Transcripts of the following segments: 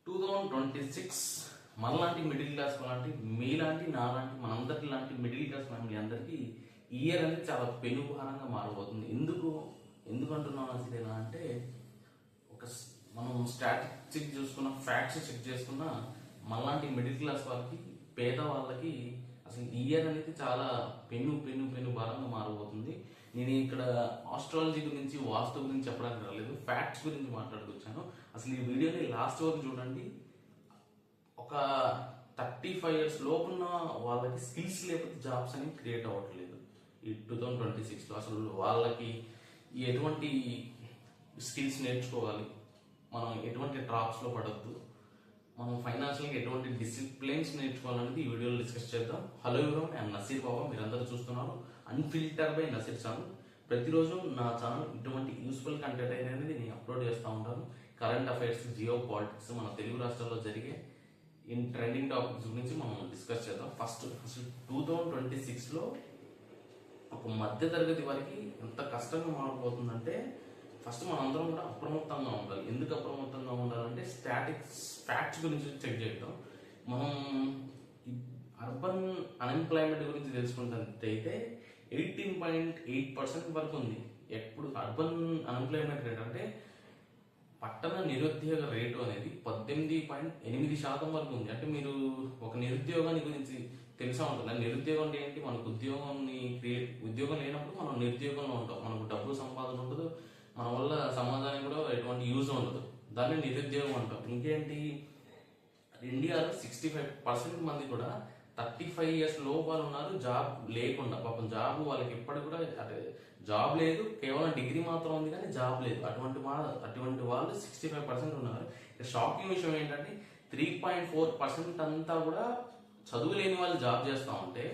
2026 మనలాంటి middle class లాంటి మీలాంటి నాలాంటి మనందరి లాంటి మిడిల్ క్లాస్ ఫ్యామిలీ అందరికీ ఇయర్ అనేది చాలా పెనుభారంగా మారబోతుంది. ఎందుకు అంటున్నాను అసలు ఎలా అంటే మనం స్టాటిస్టిక్స్ చూసుకున్న ఫ్యాక్ట్స్ చెక్ చేసుకున్న మనలాంటి మిడిల్ క్లాస్ వాళ్ళకి పేద వాళ్ళకి అసలు ఇయర్ అనేది చాలా పెను భారంగా మారబోతుంది. నేను ఇక్కడ ఆస్ట్రాలజీ గురించి వాస్తు గురించి చెప్పడానికి రాలేదు, ఫ్యాక్ట్స్ గురించి మాట్లాడుకొచ్చాను. అసలు ఈ వీడియోని లాస్ట్ వరకు చూడండి. ఒక 35 years లోపున్న వాళ్ళకి స్కిల్స్ లేకపోతే జాబ్స్ అనేవి క్రియేట్ అవ్వట్లేదు ఈ 2026లో. అసలు వాళ్ళకి ఎటువంటి స్కిల్స్ నేర్చుకోవాలి, మనం ఎటువంటి ట్రాప్స్లో పడద్దు, మనం ఫైనాన్షియల్గా ఎటువంటి డిసిప్లిన్స్ నేర్చుకోవాలనేది ఈ వీడియోలో డిస్కస్ చేద్దాం. హలో ఎవరోన్, ఐఎమ్ నసీర్ బాబా. మీరందరూ చూస్తున్నారు అన్ఫిల్టర్ బై నసీర్ ఛానల్. ప్రతిరోజు నా ఛానల్ ఇటువంటి యూస్ఫుల్ కంటెంట్ అనేది నేను అప్లోడ్ చేస్తూ ఉంటాను. కరెంట్ అఫైర్స్, జియో పాలిటిక్స్, మన తెలుగు రాష్ట్రాల్లో జరిగే ట్రెండింగ్ టాపిక్స్ గురించి మనం డిస్కస్ చేద్దాం. అసలు 2026లో ఒక మధ్య తరగతి వారికి ఎంత కష్టంగా మారిపోతుందంటే ఫస్ట్ మనందరం కూడా అప్రమత్తంగా ఉండాలి. ఎందుకు అప్రమత్తంగా ఉండాలంటే ఫ్యాక్ట్స్ గురించి చెక్ చేద్దాం. మనం అర్బన్ అన్ఎంప్లాయ్మెంట్ గురించి తెలుసుకున్నట్టయితే 18.8% వరకు ఉంది. ఎప్పుడు అర్బన్ అన్ఎంప్లాయ్మెంట్ రేట్ అంటే పట్టణ నిరుద్యోగ రేటు అనేది 18.8% వరకు ఉంది. అంటే మీరు ఒక నిరుద్యోగాన్ని గురించి తెలిసా ఉంటుంది. నిరుద్యోగం అంటే ఏంటి? మనకు ఉద్యోగం లేనప్పుడు మనం నిరుద్యోగంలో ఉంటాం, మనకు డబ్బు సంపాదన ఉండదు, మన వల్ల సమాజానికి కూడా ఎటువంటి యూజ్ ఉండదు, దాన్ని నిరుద్యోగం అంటాం. ఇంకేంటి, ఇండియాలో 65% మంది కూడా 35 years లోపు వాళ్ళు ఉన్నారు జాబ్ లేకుండా. పాపం జాబ్ వాళ్ళకి ఎప్పటికి కూడా జాబ్ లేదు, కేవలం డిగ్రీ మాత్రం ఉంది కానీ జాబ్ లేదు. అటువంటి వాళ్ళు 65% ఉన్నారు. షాకింగ్ విషయం ఏంటంటే 3.4% అంతా కూడా చదువు లేని వాళ్ళు జాబ్ చేస్తూ ఉంటే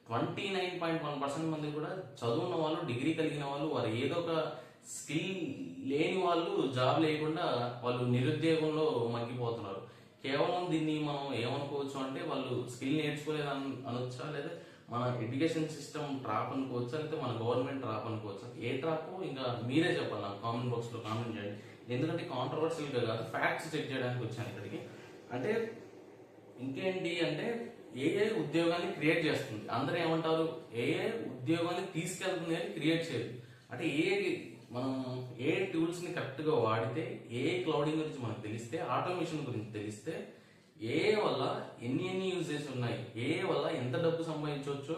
29.1% మంది కూడా చదువున్న వాళ్ళు, డిగ్రీ కలిగిన వాళ్ళు, వారు ఏదో ఒక స్కిల్ లేని వాళ్ళు జాబ్ లేకుండా వాళ్ళు నిరుద్యోగంలో మగ్గిపోతున్నారు. కేవలం దీన్ని మనం ఏమనుకోవచ్చు అంటే వాళ్ళు స్కిల్ నేర్చుకోలేదు అనొచ్చా, లేదా మన ఎడ్యుకేషన్ సిస్టమ్ ట్రాప్ అనుకోవచ్చా, లేకపోతే మన గవర్నమెంట్ ట్రాప్ అనుకోవచ్చా? ఏ ట్రాప్ ఇంకా మీరే చెప్పాలి, నాకు కామెంట్ బాక్స్లో కామెంట్ చేయండి. ఎందుకంటే కాంట్రవర్షియల్గా కాదు, ఫ్యాక్ట్స్ చెక్ చేయడానికి వచ్చాను ఇక్కడికి. అంటే ఇంకేంటి అంటే ఏఏ ఉద్యోగాన్ని క్రియేట్ చేస్తుంది. అందరూ ఏమంటారు, ఏఏ ఉద్యోగాన్ని తీసుకెళ్తుంది అని క్రియేట్ చేయదు. అంటే మనం ఏ టూల్స్ ని కరెక్ట్ గా వాడితే, ఏ క్లౌడింగ్ గురించి మనకు తెలిస్తే, ఆటోమేషన్ గురించి తెలిస్తే, ఏ వల్ల ఎన్ని యూజెస్ ఉన్నాయి, ఏ వల్ల ఎంత డబ్బు సంపాదించవచ్చో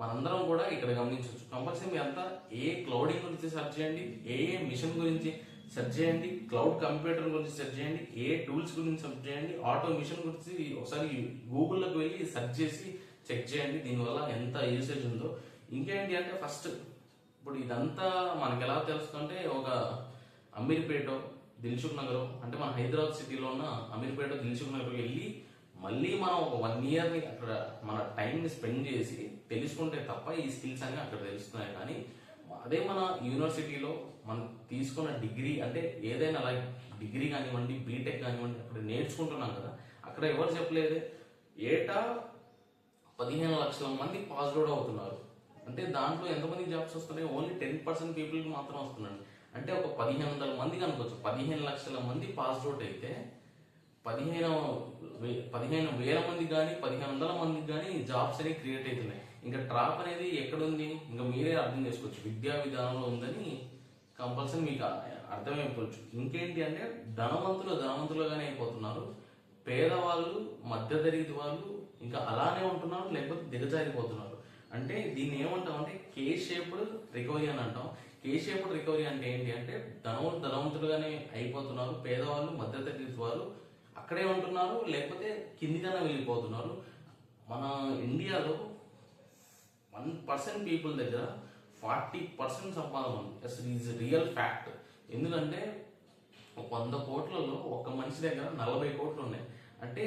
మనందరం కూడా ఇక్కడ గమనించవచ్చు. కంపల్సరీ మీ అంతా ఏ క్లౌడింగ్ గురించి సెర్చ్ చేయండి, ఏ మిషన్ గురించి సెర్చ్ చేయండి, క్లౌడ్ కంప్యూటర్ గురించి సెర్చ్ చేయండి, ఏ టూల్స్ గురించి సెర్చ్ చేయండి, ఆటోమేషన్ గురించి ఒకసారి గూగుల్లోకి వెళ్ళి సెర్చ్ చేసి చెక్ చేయండి దీనివల్ల ఎంత యూసేజ్ ఉందో. ఇంకేంటి అంటే ఫస్ట్ ఇప్పుడు ఇదంతా మనకి ఎలా తెలుస్తుంటే, ఒక అమీర్పేట, దిల్సుఖ్ నగర్, అంటే మన హైదరాబాద్ సిటీలో ఉన్న అమీర్పేట, దిల్సుఖ్ నగర్ వెళ్ళి మళ్ళీ మనం ఒక 1 year అక్కడ మన టైంని స్పెండ్ చేసి తెలుసుకుంటే తప్ప ఈ స్కిల్స్ అనేవి అక్కడ తెలుస్తున్నాయి. కానీ అదే మన యూనివర్సిటీలో మనం తీసుకున్న డిగ్రీ, అంటే ఏదైనా లైక్ డిగ్రీ కానివ్వండి, బీటెక్ కానివ్వండి, అక్కడ నేర్చుకుంటున్నాం కదా, అక్కడ ఎవరు చెప్పలేదే ఏటా 15 లక్షల మంది పాస్ అవుట్ అవుతున్నారు. అంటే దాంట్లో ఎంతమంది జాబ్స్ వస్తున్నాయి? ఓన్లీ 10% పీపుల్కి మాత్రం వస్తున్నాయి. అంటే ఒక 1500 మందికి అనుకోవచ్చు. 15 లక్షల మంది పాస్ అవుట్ అయితే 15,000 మందికి కానీ 1500 మందికి కానీ జాబ్స్ అనేవి క్రియేట్ అవుతున్నాయి. ఇంకా ట్రాప్ అనేది ఎక్కడుంది ఇంకా మీరే అర్థం చేసుకోవచ్చు. విద్యా విధానంలో ఉందని కంపల్సరీ మీకు అర్థమైపోవచ్చు. ఇంకేంటి అంటే ధనవంతులుగానే అయిపోతున్నారు, పేదవాళ్ళు, మధ్యతరగతి వాళ్ళు ఇంకా అలానే ఉంటున్నారు, లేకపోతే దిగజారిపోతున్నారు. అంటే దీన్ని ఏమంటాం అంటే కే షేప్డ్ రికవరీ అని అంటాం. కే షేప్డ్ రికవరీ అంటే ఏంటి అంటే ధనవంతులుగానే అయిపోతున్నారు, పేదవాళ్ళు, మధ్యతరగతి వాళ్ళు అక్కడే ఉంటున్నారు, లేకపోతే కిందికన్నా వెళ్ళిపోతున్నారు. మన ఇండియాలో 1% పీపుల్ దగ్గర 40% సంపాదన ఉంది. అసలు ఈజ్ రియల్ ఫ్యాక్ట్. ఎందుకంటే 100 కోట్లలో ఒక మనిషి దగ్గర 40 కోట్లు ఉన్నాయి. అంటే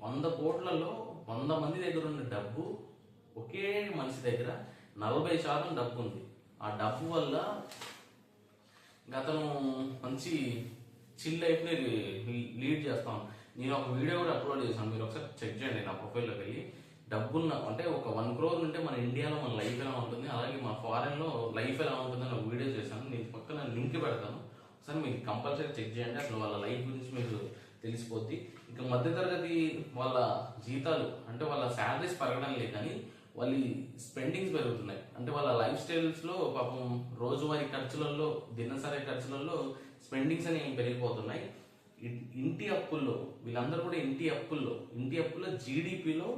100 కోట్లలో 100 మంది దగ్గర ఉన్న డబ్బు ఒకే మనిషి దగ్గర 40% డబ్బు ఉంది. ఆ డబ్బు వల్ల అతను మంచి చిల్ లైఫ్ ని లీడ్ చేస్తాను. నేను ఒక వీడియో కూడా అప్లోడ్ చేశాను, మీరు ఒకసారి చెక్ చేయండి నా ప్రొఫైల్లోకి వెళ్ళి. డబ్బున్న అంటే ఒక 1 crore ఉంటే మన ఇండియాలో మన లైఫ్ ఎలా ఉంటుంది, అలాగే మన ఫారెన్ లో లైఫ్ ఎలా ఉంటుందని ఒక వీడియో చేశాను. నేను పక్కన లింక్ పెడతాను, ఒకసారి మీకు కంపల్సరీ చెక్ చేయండి. అసలు వాళ్ళ లైఫ్ గురించి మీకు తెలిసిపోద్ది. ఇక మధ్యతరగతి వాళ్ళ జీతాలు అంటే వాళ్ళ శాలరీస్ పెరగడం లేదు కానీ వాళ్ళ స్పెండింగ్స్ పెరుగుతున్నాయి. అంటే వాళ్ళ లైఫ్ స్టైల్స్లో పాపం రోజువారీ ఖర్చులలో దినసరి ఖర్చులలో స్పెండింగ్స్ అనేవి పెరిగిపోతున్నాయి. ఇంటి అప్పుల్లో వీళ్ళందరూ కూడా ఇంటి అప్పుల్లో జీడిపిలో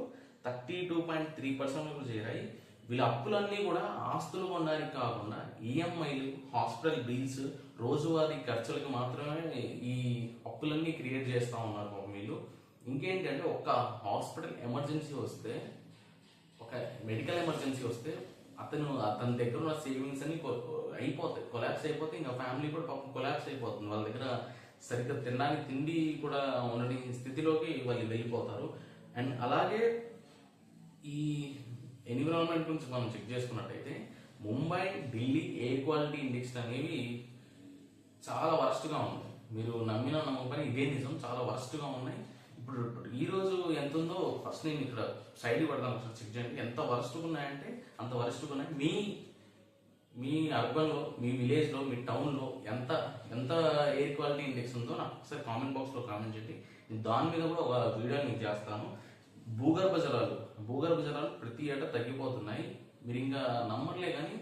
32.3% చేరాయి. వీళ్ళ అప్పులన్నీ కూడా ఆస్తులు కొనడానికి కాకుండా ఈఎంఐలు, హాస్పిటల్ బిల్స్, రోజువారీ ఖర్చులకు మాత్రమే ఈ అప్పులన్నీ క్రియేట్ చేస్తూ ఉన్నారు వీళ్ళు. ఇంకేంటంటే ఒక హాస్పిటల్ ఎమర్జెన్సీ వస్తే, ఒక మెడికల్ ఎమర్జెన్సీ వస్తే అతని దగ్గర ఉన్న సేవింగ్స్ అన్ని అయిపోతాయి, కొలాప్స్ అయిపోతే ఇంకా ఫ్యామిలీ కూడా పాపం కొలాప్స్ అయిపోతుంది. వాళ్ళ దగ్గర సరిగ్గా తినడానికి తిండి కూడా ఉండని స్థితిలోకి వాళ్ళు వెళ్ళిపోతారు. అండ్ అలాగే ఈ ఎన్విరాన్మెంట్ గురించి మనం చెక్ చేసుకున్నట్టయితే Mumbai, Delhi air quality index అనేవి చాలా వరస్ట్గా ఉన్నాయి. మీరు నమ్మకపోయినా ఇదే నిజం, చాలా వరస్ట్గా ఉన్నాయి. ఇప్పుడు ఈ రోజు ఎంత ఉందో ఫస్ట్ నేను ఇక్కడ సైడ్ పడతాను, ఒకసారి చెక్ చేయండి. ఎంత వరస్ట్గా ఉన్నాయంటే అంత వరస్ట్గా ఉన్నాయి. మీ అర్బన్లో, మీ విలేజ్లో, మీ టౌన్లో ఎంత ఎంత ఎయిర్ క్వాలిటీ ఇండెక్స్ ఉందో నాకు ఒకసారి కామెంట్ బాక్స్లో కామెంట్ చేయండి. దాని మీద కూడా ఒక వీడియో నేను చేస్తాను. భూగర్భ జలాలు ప్రతి ఏటా తగ్గిపోతున్నాయి. మీరు ఇంకా నమ్మర్లే కానీ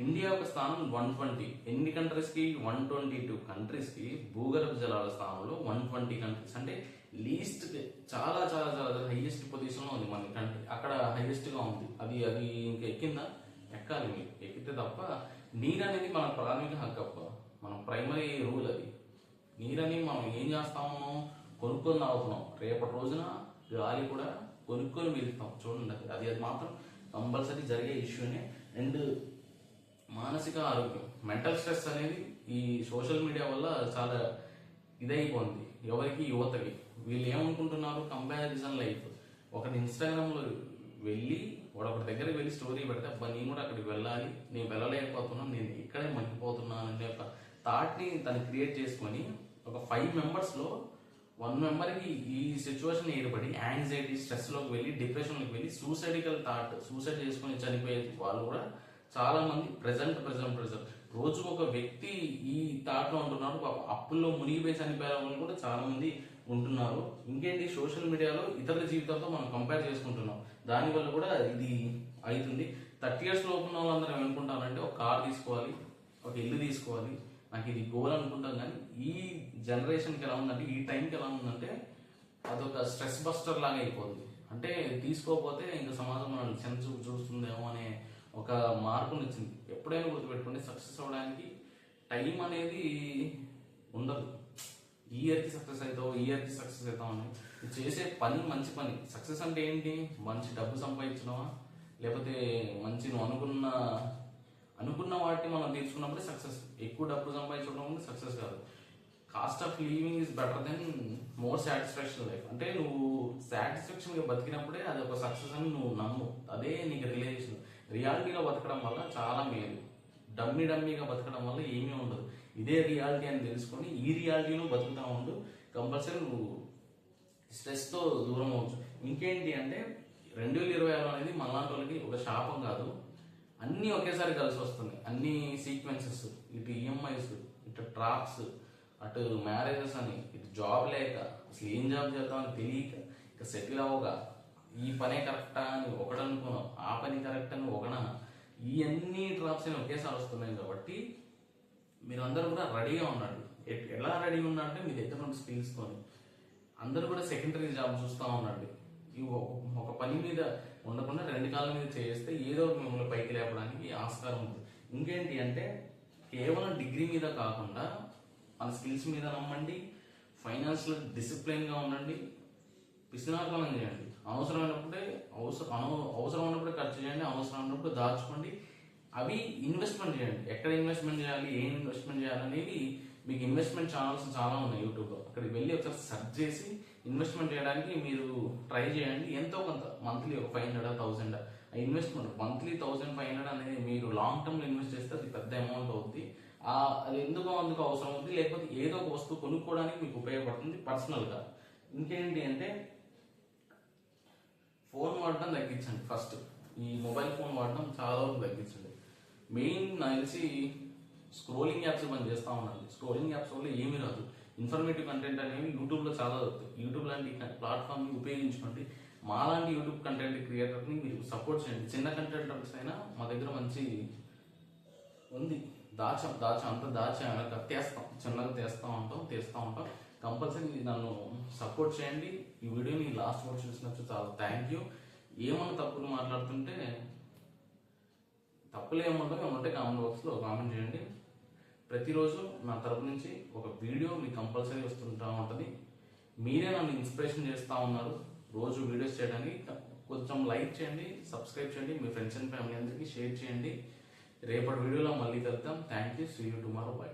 ఇండియా యొక్క స్థానం 120, ఎన్ని కంట్రీస్కి 122 కంట్రీస్కి భూగర్భ జలాల స్థానంలో 120 కంట్రీస్ అంటే లీస్ట్ చాలా చాలా చాలా హైయెస్ట్ పొజిషన్లో ఉంది మన కంట్రీ. అక్కడ హైయెస్ట్గా ఉంది. అది ఇంకా ఎక్కిందా? ఎక్కాలి. మీరు ఎక్కితే తప్ప నీరు అనేది మన ప్రాథమిక హక్కు, మన ప్రైమరీ రూల్. అది నీరని మనం ఏం చేస్తామో కొనుక్కొని తాగుతున్నాం. రేపటి రోజున గాలి కూడా కొనుక్కొని వెళ్తాం. చూడండి, అది మాత్రం కంపల్సరీ జరిగే ఇష్యూనే. అండ్ మానసిక ఆరోగ్యం, మెంటల్ స్ట్రెస్ అనేది ఈ సోషల్ మీడియా వల్ల చాలా ఇదైపోయింది. ఎవరికి? యువతకి. వీళ్ళు ఏమనుకుంటున్నారు? Comparison life. ఒకటి ఇన్స్టాగ్రామ్లో వెళ్ళి ఒకటి దగ్గరికి వెళ్ళి స్టోరీ పెడితే అబ్బా నేను కూడా అక్కడికి వెళ్ళాలి, నేను వెళ్ళలేకపోతున్నాను, నేను ఇక్కడే మగ్గిపోతున్నాను అనే ఒక థాట్ని తను క్రియేట్ చేసుకొని ఒక 5 మెంబర్స్లో 1 మెంబర్కి ఈ సిచ్యువేషన్ ఏర్పడి యాంగ్జైటీ, స్ట్రెస్లోకి వెళ్ళి డిప్రెషన్లోకి వెళ్ళి సూసైడ్ చేసుకొని చనిపోయే వాళ్ళు కూడా చాలా మంది ప్రెజెంట్ రోజు ఒక వ్యక్తి ఈ థాట్లో ఉంటున్నారు. అప్పుల్లో మునిగిపోయి చనిపోయే వాళ్ళు కూడా చాలా మంది ఉంటున్నారు. ఇంకేంటి, సోషల్ మీడియాలో ఇతరుల జీవితాలతో మనం కంపేర్ చేసుకుంటున్నాం. దానివల్ల కూడా ఇది అవుతుంది. 30 years లోపు ఉన్న వాళ్ళందరూ ఏమనుకుంటారంటే ఒక కార్ తీసుకోవాలి, ఒక ఇల్లు తీసుకోవాలి, నాకు ఇది గోల్ అనుకుంటాం. కానీ ఈ జనరేషన్కి ఎలా ఉందంటే, ఈ టైంకి ఎలా ఉందంటే అదొక స్ట్రెస్ బస్టర్ లాగా అయిపోతుంది. అంటే తీసుకోకపోతే ఇంకా సమాజం మనల్ని చిన్న చూస్తుందేమో అనే ఒక మార్పుని వచ్చింది. ఎప్పుడైనా గుర్తుపెట్టుకోండి, సక్సెస్ అవ్వడానికి టైం అనేది ఉండదు. ఈ ఇయర్కి సక్సెస్ అవుతావు అని చేసే పని మంచి పని. సక్సెస్ అంటే ఏంటి? మంచి డబ్బు సంపాదించడమా, లేకపోతే మంచి నువ్వు అనుకున్న వాటిని మనం తీర్చుకున్నప్పుడే సక్సెస్. ఎక్కువ డబ్బు సంపాదించడం అంటే సక్సెస్ కాదు. Cost of living is better than more satisfaction life. అంటే నువ్వు సాటిస్ఫాక్షన్గా బతికినప్పుడే అది ఒక సక్సెస్ అని నువ్వు నమ్ము. అదే నీకు రిలేషన్. రియాలిటీలో బతకడం వల్ల చాలా మేలు. డమ్మీగా బతకడం వల్ల ఏమీ ఉండదు. ఇదే రియాలిటీ అని తెలుసుకొని ఈ రియాలిటీలో బతుకుతా ఉండు. కంపల్సరీ నువ్వు స్ట్రెస్తో దూరం అవ్వచ్చు. ఇంకేంటి అంటే 2026 అనేది మనలాంటి వాళ్ళకి ఒక శాపం కాదు. అన్నీ ఒకేసారి కలిసి వస్తుంది. అన్ని సీక్వెన్సెస్, ఇటు ఈఎంఐస్, ఇటు ట్రాప్స్, అటు మ్యారేజెస్ అని, ఇటు జాబ్ లేక, అసలు ఏం జాబ్ చేద్దామని తెలియక, ఇక సెటిల్ అవ్వగా, ఈ పనే కరెక్టా అని ఒకటి అనుకున్నాం, ఆ పని కరెక్ట్ అని ఒకనా, ఈ అన్ని ట్రాప్స్ అని ఒకేసారి వస్తున్నాయి. కాబట్టి మీరు అందరూ కూడా రెడీగా ఉండండి. ఎలా రెడీగా ఉన్నారంటే మీ దగ్గర ఉన్న స్కిల్స్తో అందరూ కూడా సెకండరీ జాబ్ చూస్తూ ఉండండి. ఒక పని మీద ఉండకుండా 2 కాళ్ళ మీద చేస్తే ఏదో మిమ్మల్ని పైకి లేపడానికి ఆస్కారం ఉంది. ఇంకేంటి అంటే కేవలం డిగ్రీ మీద కాకుండా మన స్కిల్స్ మీద నమ్మండి, ఫైనాన్షియల్ డిసిప్లిన్గా ఉండండి, పిసినార్తనం చేయండి. అవసరమైనప్పుడే ఖర్చు చేయండి, అవసరమైనప్పుడు దాచుకోండి. అవి ఇన్వెస్ట్మెంట్ చేయండి. ఎక్కడ ఇన్వెస్ట్మెంట్ చేయాలి, ఏం ఇన్వెస్ట్మెంట్ చేయాలి అనేది మీకు ఇన్వెస్ట్మెంట్ ఛానల్స్ చాలా ఉన్నాయి యూట్యూబ్లో. అక్కడికి వెళ్ళి ఒకసారి సెర్చ్ చేసి ఇన్వెస్ట్మెంట్ చేయడానికి మీరు ట్రై చేయండి. ఎంతో కొంత మంత్లీ ఒక 500, 1000 ఆ ఇన్వెస్ట్మెంట్ మంత్లీ 1500 అనేది మీరు లాంగ్ టర్మ్లో ఇన్వెస్ట్ చేస్తే అది పెద్ద అమౌంట్ అవుతుంది. అది ఎందుకు అవసరం అవుతుంది, లేకపోతే ఏదో ఒక వస్తువు కొనుక్కోవడానికి మీకు ఉపయోగపడుతుంది పర్సనల్గా. ఇంకేంటి అంటే ఫోన్ వాడడం తగ్గించండి. ఫస్ట్ ఈ మొబైల్ ఫోన్ వాడడం చాలా వరకు తగ్గించండి. మెయిన్ నాకు తెలిసి స్క్రోలింగ్ యాప్స్ పని చేస్తూ ఉండండి. స్క్రోలింగ్ యాప్స్ వల్ల ఏమీ రాదు. ఇన్ఫర్మేటివ్ కంటెంట్ అనేవి యూట్యూబ్లో చాలా దొరుకుతాయి. యూట్యూబ్ లాంటి ప్లాట్ఫామ్ని ఉపయోగించుకోండి. మాలాంటి యూట్యూబ్ కంటెంట్ క్రియేటర్ని మీరు సపోర్ట్ చేయండి. చిన్న కంటెంటర్స్ అయినా మా దగ్గర మంచి ఉంది. చిన్నగా తీస్తూ ఉంటాం. కంపల్సరీ నన్ను సపోర్ట్ చేయండి. ఈ వీడియోని లాస్ట్ వరకు చూసినట్టు చాలా థ్యాంక్ యూ. ఏమన్నా తప్పులు మాట్లాడుతుంటే తప్పులు ఏముంటే కామెంట్ బాక్స్లో కామెంట్ చేయండి. ప్రతిరోజు నా తరపు నుంచి ఒక వీడియో మీకు కంపల్సరీ వస్తుంటా ఉంటుంది. మీరే నన్ను ఇన్స్పిరేషన్ చేస్తూ ఉన్నారు రోజు వీడియోస్ చేయడానికి. కొంచెం లైక్ చేయండి, సబ్స్క్రైబ్ చేయండి, మీ ఫ్రెండ్స్ అండ్ ఫ్యామిలీ అందరికీ షేర్ చేయండి. రేపటి వీడియోలో మళ్ళీ కలుద్దాం. Thank you. See you tomorrow. By.